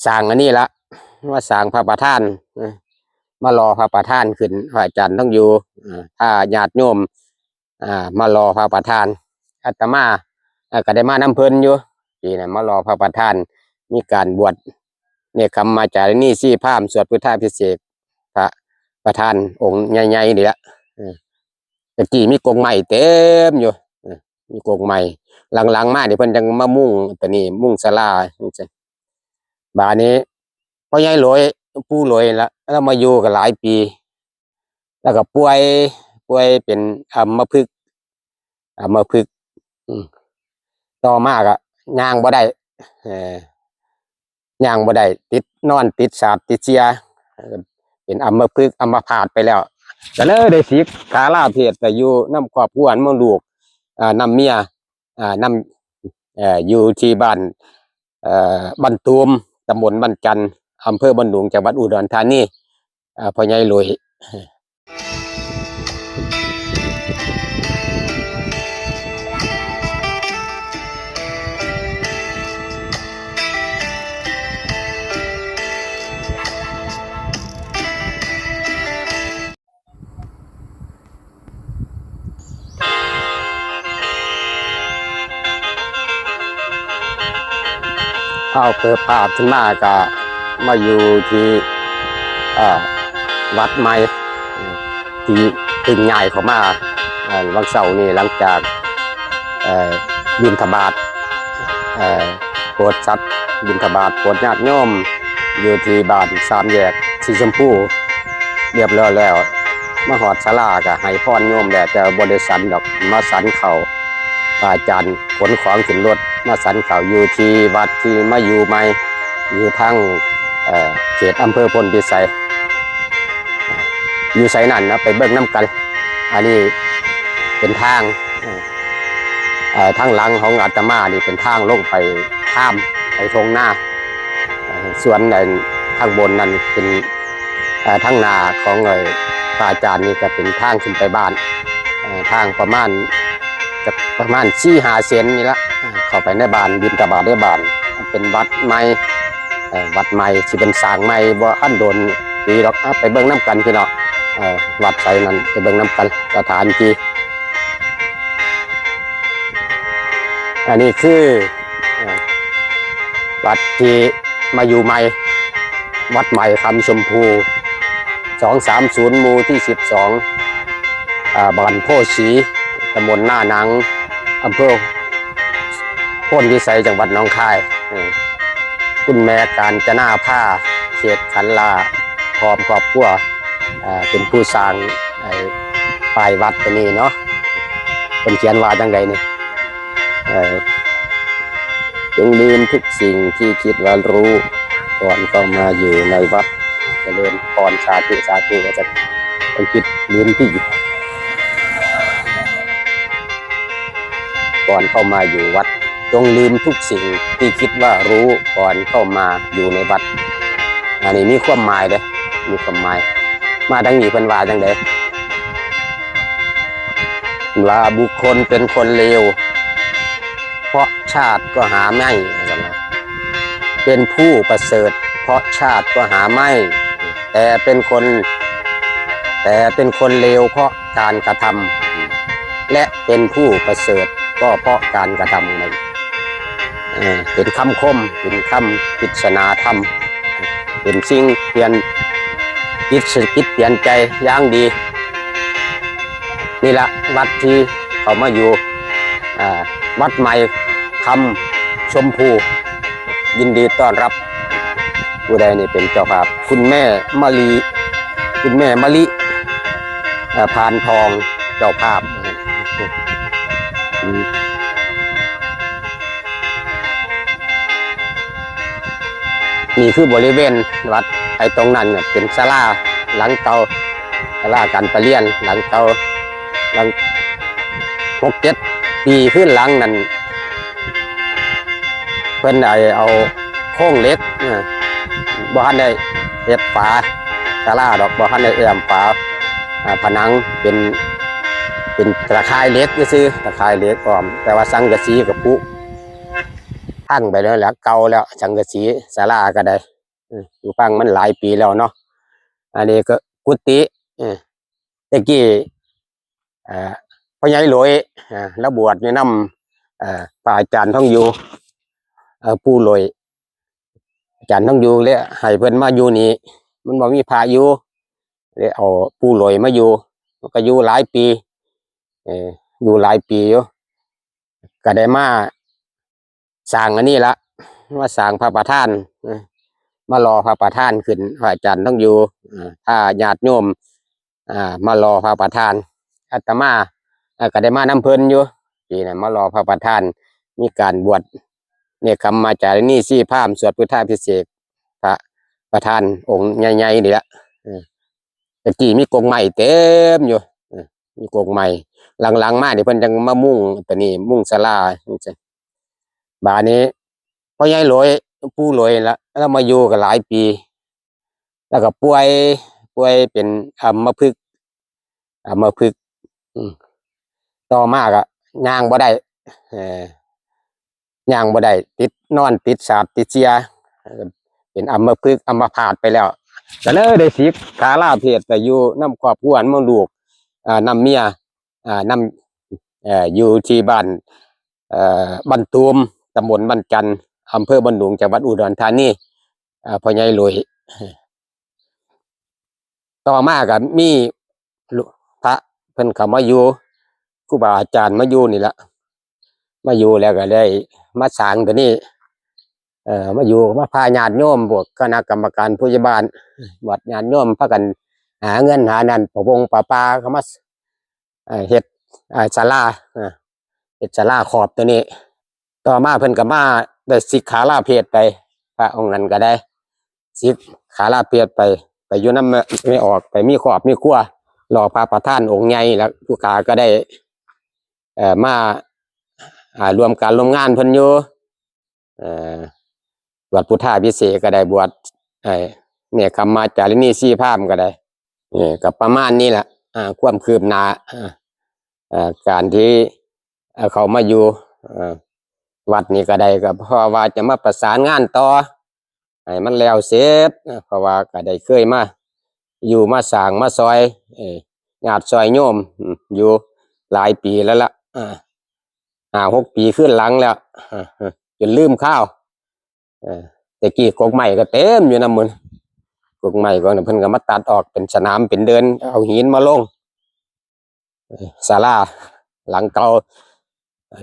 สร้างอันนี้ละว่าสร้างพระประธานมารอพระประธานขึ้นพระอาจารย์ต้องอยู่ถ้าญาติโยมมารอพระประธานอาตมาก็ได้มาน้ำเพลินอยู่ที่นั่นมารอพระประธานมีการบวชเนี่ยคำมาจากนี่ซี่พามสวดพุทธาภิเษกพระประธานองค์ใหญ่ๆนี่แหละตะกี้มีกงใหม่เต็มอยู่มีกงใหม่หลังๆมาเดี๋ยวเพิ่นจังมามุ่งตัวนี้มุ่งศาลาบานี้พ่อใหญ่รวยปู่รวยแล้วมาอยู่กันหลายปี แล้วก็ป่วยเป็นอัมพฤกษ์ต่อมาก็ย่างบ่ได้ย่างบ่ได้ติดนอนติดสาบติดเสียเป็นอัมพฤกษ์อัมพาตไปแล้วก็เลยได้สิกขาลาเพศแต่อยู่น้ำครอบครัวน้ำลูกน้ำเมียน้ำอยู่ที่บ้านบ้านตูมตำบลบ้านจันทร์อำเภอบ้านดุงจังหวัดอุดรธานีพ่อใหญ่รวยเอาเปิดภาพขึ้นมาก็มาอยู่ที่วัดใหม่ที่ถึงง่ายเข้ามาวันเสาร์นี่หลังจากบิณฑบาตโปรดสัตว์บิณฑบาตโปรดญาติโยมอยู่ที่บ้านสามแยกสีชมพูเรียบร้อยแล้วมาหอดศาลาก็ให้พรโยมแหละแต่บริสันดอกมาสันเขาอาจารย์ขนของขึ้นรถมาสันเขาอยู่ที่วัดที่มาอยู่ใหม่อยู่ทั้งเขตอำเภอพลพิสัยอยู่ไสนั่นนะไปเบิ่งน้ำกันอันนี้เป็นทางทางหลังของอาตมานี่เป็นทางลงไปข้ามไปทงหน้าส่วนทางบนนั้นเป็นทางนาของพระอาจารย์นี่ก็เป็นทางขึ้นไปบ้านทางประมาณ4-5 เซนนี่ละเข้าไปในบ้านบิณฑบาตในบ้านเป็นวัดใหม่ที่เป็นสร้างใหม่บ่อันโดนปีหรอกไปเบิ่งน้ำกันพี่น้องวัดไสนั้นไปเบิ่งน้ำกันสถานที่อันนี้คือวัดที่มาอยู่ใหม่วัดใหม่คำชมพู230หมู่ที่12บ้านโพสีตำบลหน้าหนังอำเภอโพนพิสัยจังหวัดหนองคายคุณแม่การจนาผ้าเขตขันลาพร้อมครอบครัวเป็นผู้สร้างป้ายวัดตัวนี้เนาะเป็นเขียนว่าจังไดนี่จงลืมทุกสิ่งที่คิดว่ารู้ก่อนเข้ามาอยู่ในวัดเจริญพรสาธุก็จะต้องคิดลืมที่ก่อนเข้ามาอยู่วัดจงลืมทุกสิ่งที่คิดว่ารู้ก่อนเข้ามาอยู่ในวัดอันนี้มีความหมายเลยมีความหมายมาดังนี้เป็นว่าจังไดว่าบุคคลเป็นคนเลวเพราะชาติก็หาไม่เป็นผู้ประเสริฐเพราะชาติก็หาไม่แต่เป็นคนเลวเพราะการกระทำและเป็นผู้ประเสริฐก็เพราะการกระทำนั้นเป็นคำคมเป็นคำปริศนาธรรมเป็นสิ่งเปลี่ยนจิตเปลี่ยนใจอย่างดีนี่ละวัดที่เขามาอยู่วัดใหม่คำชมพูยินดีต้อนรับผู้ใดนี่เป็นเจ้าภาพคุณแม่มะลิพานทองเจ้าภาพนี่คือบริเวณวัดไอ้ตรงนั้นเนี่ยเป็นศาลาหลังเก่าศาลาการประเรียนหลังเก่าหลัง6-7 ปีขึ้นหลังนั้นเพิ่นเอาโค้งเหล็กบ่ทันได้เฮ็ดฝาศาลาดอกบ่ทันได้แอมฝาผนังเป็นตะข่ายเหล็กซื่อตะข่ายเหล็กอ้อมแต่ว่าสังกะสีกับพุพังไปแล้วแหละเก่าแล้วสังกะสีศาลาก็ได้ อยู่ฟังมันหลายปีแล้วเนาะอันนี้ก็กุฏิตะกี้พ่อใหญ่หลวยแล้วบวชอยู่นำพระอาจารย์ท่องอยู่ปู่หลวยอาจารย์ท่องอยู่เลยให้เพิ่นมาอยู่นี่มันบ่มีพระอยู่เลยเอาปู่หลวยมาอยู่มันก็อยู่หลายปีอยู่หลายปีอยู่ก็ได้มาสร้างอันนี้ละมาสร้างพระประธานมารอพระประธานขึ้นพระอาจารย์ต้องอยู่ถ้าญาติโยมมารอพระประธานอาตมาก็ได้มานำเพิ่นอยู่ปีนั้นมารอพระประธานมีการบวชเนี่ยคำมาจากนี่ซี่พามสวดพุทธาภิเษกพระประธานองค์ใหญ่ๆนี่ละตะกี้มีกงใหม่เต็มอยู่มีกงใหม่หลังๆมาเดี๋ยวเพิ่นจังมามุ่งตัวนี้มุ่งศาลาบานี้พ่อใหญ่หลวยปู่หลวยแล้วมาอยู่กันหลายปี แล้วก็ป่วยเป็นอัมพฤกษ์ต่อมาก็ย่างบ่ได้ย่างบ่ได้ติดนอนติดสาบติดเสียเป็นอัมพฤกษ์อัมพาตไปแล้วก็เลยได้สิกขาลาเพศไปอยู่น้ำครอบครัวน้ำลูกน้ำเมียน้ำอยู่ที่บ้านบ้านตูมตำบลบ้านจันทร์อำเภอบ้านดุงจังหวัดอุดรธานีพ่อใหญ่หลวยต่อมาก็มีพระเพิ่นเข้ามาอยู่ครูบาอาจารย์มาอยู่นี่ละมาอยู่แล้วก็ได้มาสร้างตัวนี้มาอยู่มาพาญาติโยมพวกคณะกรรมการผู้ใหญ่บ้านวัดญาติโยมพากันหาเงินหานั่นประวงประปาเขามาเฮ็ดศาลาเฮ็ดศาลาขอบตัวนี้ต่อมาเพิ่นก็มาได้สิกขาลาเพศไปพระองค์นั้นก็ได้สิกขาลาเพศไปอยู่น้ำไม่ออกไปมีขอบมีขั้วรอพระประธานองค์ใหญ่แล้วผู้ขาก็ได้มารวมการร่วมงานเพิ่นอยู่บวชพุทธาภิเษกก็ได้บวชเนี่ยคำมาจารินีซี่พามก็ได้กับประมาณนี้แหละความคืบหน้าการที่เขามาอยู่วัดนี้ก็ได้ก็เพราะว่าจะมาประสานงานต่อให้มันแล้วเสร็จเพราะว่าก็ได้เคยมาอยู่มาสร้างมาซอยญาติซอยโยมอยู่หลายปีแล้วล่ะ5-6 ปีขึ้นหลังแล้วจนลืมข้าวแต่กี้กกใหม่ก็เต็มอยู่นะมึงกกใหม่ก็เพิ่นก็มาตัดออกเป็นสนามเป็นเดินเอาหินมาลงศาลาหลังเก่า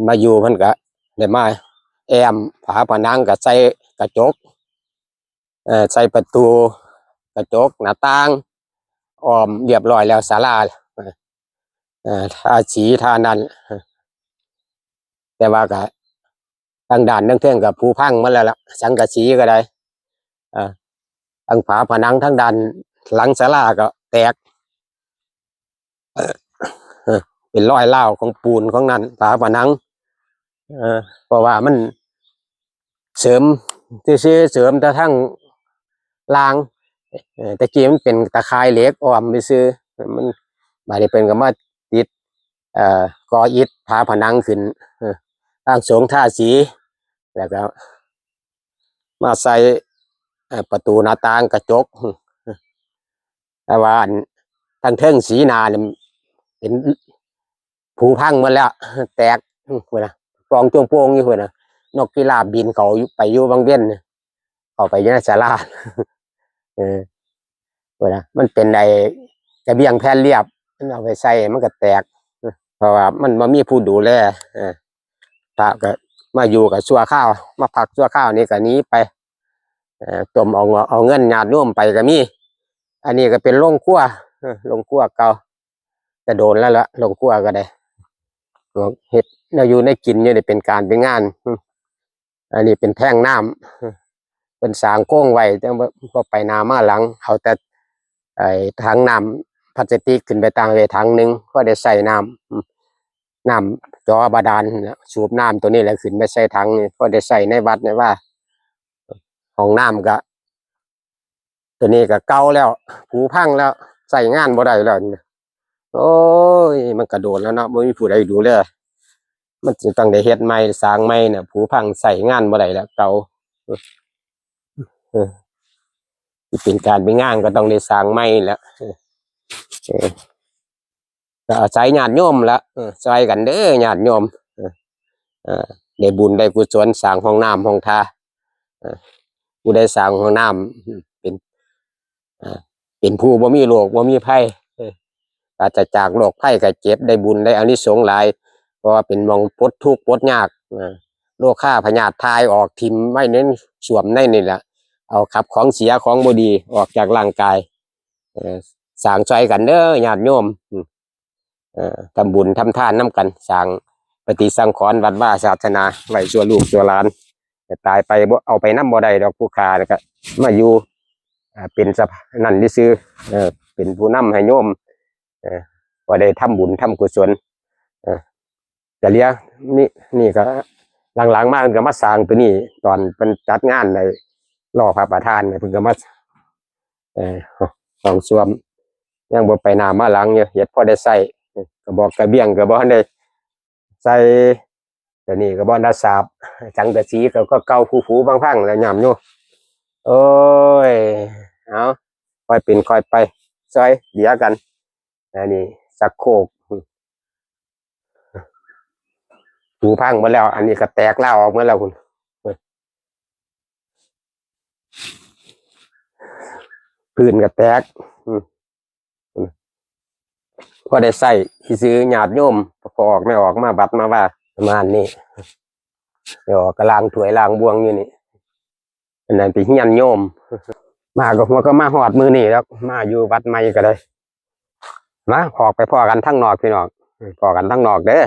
มาอยู่เพิ่นก็ได้มาแอมฝาผนังก็ใส่กระจกใส่ประตูกระจกหน้าต่างอ้อมเรียบร้อยแล้วศาลาทาสีทานั้นแต่ว่าก็ทางด่านทั้งเทิงกับภูพังมาแล้วล่ะสังกะสีก็ได้ทางฝาผนังทั้งด้านหลังศาลาก็แตกเป็นรอยเล่าของปูนของนั้นฝาผนังเพราะว่ามันเสริมซื้อเสริมแต่ทั้งรางตะกี้มันเป็นตะข่ายเหล็กอ้อมไปซื้อมันบาดนี้เป็นก็มาติดก่ออิฐฝาผนังขึ้นทางสงท่าสีแล้วก็มาใส่ประตูหน้าต่างกระจกแต่ว่าทางเทิงสีนาเนี่ยเป็นผุพังหมดแล้วแตกเพื่อนนะกองจงโป่งอยู่เพื่อนนะนกพิราบบินเขาไปอยู่บางเบี้ยนเขาไปอยู่ในศาลาเพื่อนนะมันเป็นไอ้กระเบียงแผ่นเรียบมันเอาไปใส่มันก็แตกเพราะว่ามันมามีผู้ดูแลพระก็มาอยู่กับชั่วข้าวมาพักชั่วข้าวนี่ก็นี้ไปจมเอาเงินญาติโยมไปก็มีอันนี้ก็เป็นโรงครัวเก่าจะโดนแล้วละโรงครัวก็ได้เห็ดเราอยู่ในกินเนี่ยเป็นการเป็นงานอันนี้เป็นแท่งน้ำเป็นสางโค้งไว้แต่พอไปนามาหลังเอาแต่ถังน้ำพลาสติกขึ้นไปตั้งไว้ถังหนึ่งก็ได้ใส่น้ำจอบาดาลสูบน้ำตัวนี้แหละขึ้นไปใส่ถังก็ได้ใส่ในวัดเนี่ยว่าห้องน้ำก็ตัวนี้ก็เก่าแล้วผุพังแล้วใส่งานบ่ได้แล้วโอ้ยมันกระโดดแล้วเนาะไม่มีผู้ใดดูเลยมันจึงต้องได้เฮ็ดใหม่สร้างใหม่เนี่ยผุพังใส่งานบ่ได้แล้วเก่า เป็นการเป็นงานก็ต้องได้สร้างใหม่แล้วก็อาศัยญาติโยมละซอยกันเด้อญาติโยมได้บุญได้กุศลสร้างห้องน้ำห้องท่าผู้ได้สร้างห้องน้ำเป็นผู้บ่มีโรคบ่มีภัยปราศจากโรคภัยไข้เจ็บได้บุญได้อานิสงส์หลายเพราะว่าเป็นมองปลดทุกข์ปลดยากโรคฆ่าพยาธิทายออกทิ่มไว้เน้นสวมในนี่แหละเอาขับของเสียของบ่ดีออกจากร่างกายสร้างซอยกันเด้อญาติโยมทำบุญทำทานน้ำกันสร้างปฏิสังขรณ์วัดว่าศาสนาไว้ชั่วลูกชั่วหลานจะตายไปบ่เอาไปน้ำบ่ได้ดอกผู้ค้าแล้วก็มาอยู่เป็นสะพานนั่นที่ซื้อเป็นผู้นำให้โยมว่าได้ทำบุญทำกุศลจะเลี้ยนี่ก็หลังๆมาเพิ่นก็มาสร้างตัวนี้ตอนเป็นจัดงานในรอพระประธานเพิ่นก็มาของส้วมยังบ่ไปหน้ามาหลังอยู่เฮ็ดพอได้ใช้กระบอกกระเบี้ยงก็บ่ทันได้ใส่ตัวนี้ก็บ่ได้สาบจังกะสีก็เก่าฟูๆพังๆแล้วย่ํอยู่โอ้ยเอาค่อยเป็นค่อยไปซอยเหลือกันอันนี้สักโคกหูพังหมดแล้วอันนี้ก็แตกเล่าออกหมดแล้วคุณพื้นก็แตกพอได้ใส่ที่ซื้อญาติโยมพอออกไม่ออกมาบัดมาว่าประมาณนี้เดี๋ยวก็ล้างถ้วยล้างบวงอยู่นี่อันนั้นไปเฮียนโยมมาก็มาหอดมือนี่แล้วมาอยู่วัดใหม่ก็ได้มาออกไปพ่อกันทั้งนอกพี่น้องพ่อกันทั้งนอกเด้อ